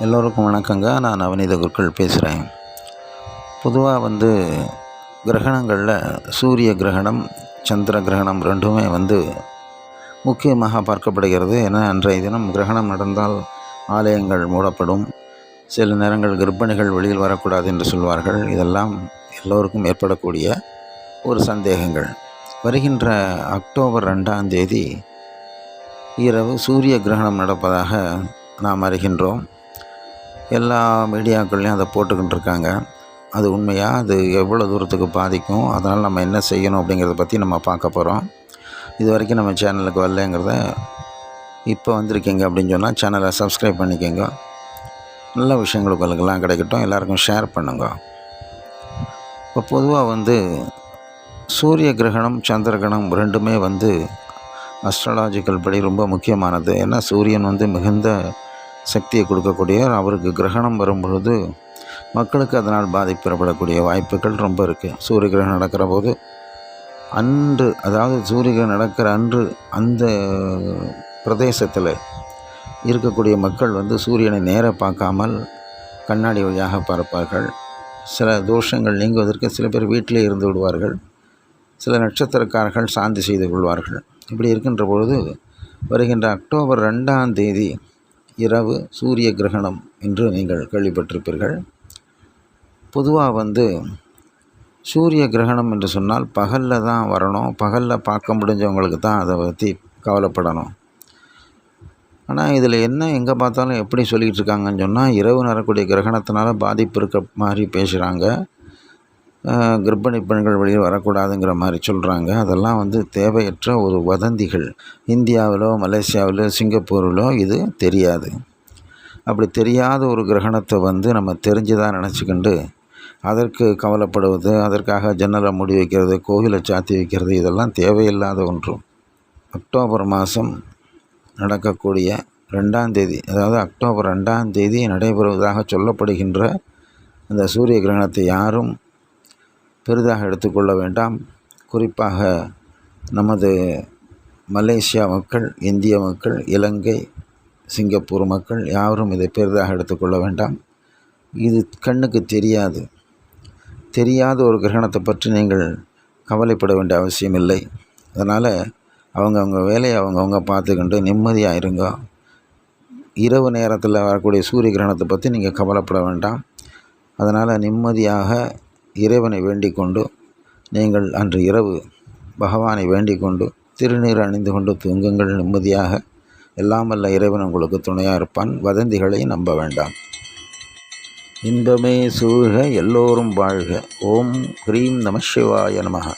எல்லோருக்கும் வணக்கங்க. நான் நவநீத குருக்கள் பேசுகிறேன். பொதுவாக கிரகணங்களில் சூரிய கிரகணம், சந்திர கிரகணம் ரெண்டுமே முக்கியமாக பார்க்கப்படுகிறது. ஏன்னா அன்றைய தினம் கிரகணம் நடந்தால் ஆலயங்கள் மூடப்படும், சில நேரங்கள் கர்ப்பிணிகள் வெளியில் வரக்கூடாது என்று சொல்வார்கள். இதெல்லாம் எல்லோருக்கும் ஏற்படக்கூடிய ஒரு சந்தேகங்கள். வருகின்ற அக்டோபர் 2ஆம் தேதி இரவு சூரிய கிரகணம் நடப்பதாக நாம் அறிகின்றோம். எல்லா மீடியாக்கள்லையும் அதை போட்டுக்கிட்டு இருக்காங்க. அது உண்மையாக, அது எவ்வளோ தூரத்துக்கு பாதிக்கும், அதனால் நம்ம என்ன செய்யணும் அப்படிங்கிறத பற்றி நம்ம பார்க்க போகிறோம். இது வரைக்கும் நம்ம சேனலுக்கு வரலைங்கிறத இப்போ வந்திருக்கீங்க அப்படின்னு சொன்னால் சேனலை சப்ஸ்கிரைப் பண்ணிக்கோங்க. நல்ல விஷயங்கள் உங்களுக்கெல்லாம் கிடைக்கட்டும், எல்லாருக்கும் ஷேர் பண்ணுங்க. இப்போ பொதுவாக சூரிய கிரகணம், சந்திர கிரகணம் ரெண்டுமே அஸ்ட்ராலாஜிக்கல் படி ரொம்ப முக்கியமானது. ஏன்னா சூரியன் மிகுந்த சக்தியை கொடுக்கக்கூடியவர். அவருக்கு கிரகணம் வரும்பொழுது மக்களுக்கு அதனால் பாதிப்பு ஏற்படக்கூடிய வாய்ப்புகள் ரொம்ப இருக்குது. சூரிய கிரகணம் நடக்கிற போது அன்று, அதாவது சூரிய கிரகணம் நடக்கிற அன்று அந்த பிரதேசத்தில் இருக்கக்கூடிய மக்கள் சூரியனை நேராக பார்க்காமல் கண்ணாடி வழியாக பார்ப்பார்கள். சில தோஷங்கள் நீங்குவதற்கு சில பேர் வீட்டிலே இருந்து விடுவார்கள். சில நட்சத்திரக்காரர்கள் சாந்தி செய்து கொள்வார்கள். இப்படி இருக்கின்ற பொழுது வருகின்ற அக்டோபர் 2ஆம் தேதி இரவு சூரிய கிரகணம் என்று நீங்கள் கேள்விப்பட்டிருப்பீர்கள். பொதுவாக சூரிய கிரகணம் என்று சொன்னால் பகலில் தான் வரணும், பகலில் பார்க்க முடிஞ்சவங்களுக்கு தான் அதை பற்றி கவலைப்படணும். ஆனால் இதில் என்ன எங்கே பார்த்தாலும் எப்படி சொல்லிகிட்டு இருக்காங்கன்னு சொன்னால், இரவு நடக்கூடிய கிரகணத்தினால பாதிப்பு இருக்க மாதிரி பேசுகிறாங்க. கர்ப்பிணி பெண்கள் வெளியில் வரக்கூடாதுங்கிற மாதிரி சொல்கிறாங்க. அதெல்லாம் தேவையற்ற ஒரு வதந்திகள். இந்தியாவிலோ மலேசியாவிலோ சிங்கப்பூரிலோ இது தெரியாது. அப்படி தெரியாத ஒரு கிரகணத்தை நம்ம தெரிஞ்சுதான் நினச்சிக்கிண்டு அதற்கு கவலைப்படுவது, அதற்காக ஜன்னலை மூடி வைக்கிறது, கோவிலை சாத்தி வைக்கிறது, இதெல்லாம் தேவையில்லாத ஒன்று. அக்டோபர் மாதம் நடக்கக்கூடிய 2ஆம் தேதி, அதாவது அக்டோபர் 2ஆம் தேதி நடைபெறுவதாக சொல்லப்படுகின்ற அந்த சூரிய கிரகணத்தை யாரும் பெரிதாக எடுத்துக்கொள்ள வேண்டாம். குறிப்பாக நமது மலேசியா மக்கள், இந்திய மக்கள், இலங்கை, சிங்கப்பூர் மக்கள் யாரும் இதை பெரிதாக எடுத்துக்கொள்ள வேண்டாம். இது கண்ணுக்கு தெரியாத ஒரு கிரகணத்தை பற்றி நீங்கள் கவலைப்பட வேண்டிய அவசியம் இல்லை. அதனால் அவங்கவுங்க வேலையை அவங்கவுங்க பார்த்துக்கிண்டு நிம்மதியாக இருங்க. இரவு நேரத்தில் வரக்கூடிய சூரிய கிரகணத்தை பற்றி நீங்கள் கவலைப்பட வேண்டாம். அதனால் நிம்மதியாக இறைவனை வேண்டிக் கொண்டு நீங்கள் அன்று இரவு பகவானை வேண்டிக் கொண்டு திருநீர் அணிந்து கொண்டு தூங்குங்கள். நிம்மதியாக எல்லாம் வல்ல இறைவன் உங்களுக்கு துணையாக இருப்பான். வதந்திகளை நம்ப வேண்டாம். இன்பமே சூழ்க, எல்லோரும் வாழ்க. ஓம் ஹ்ரீம் நம சிவாய நமஹ.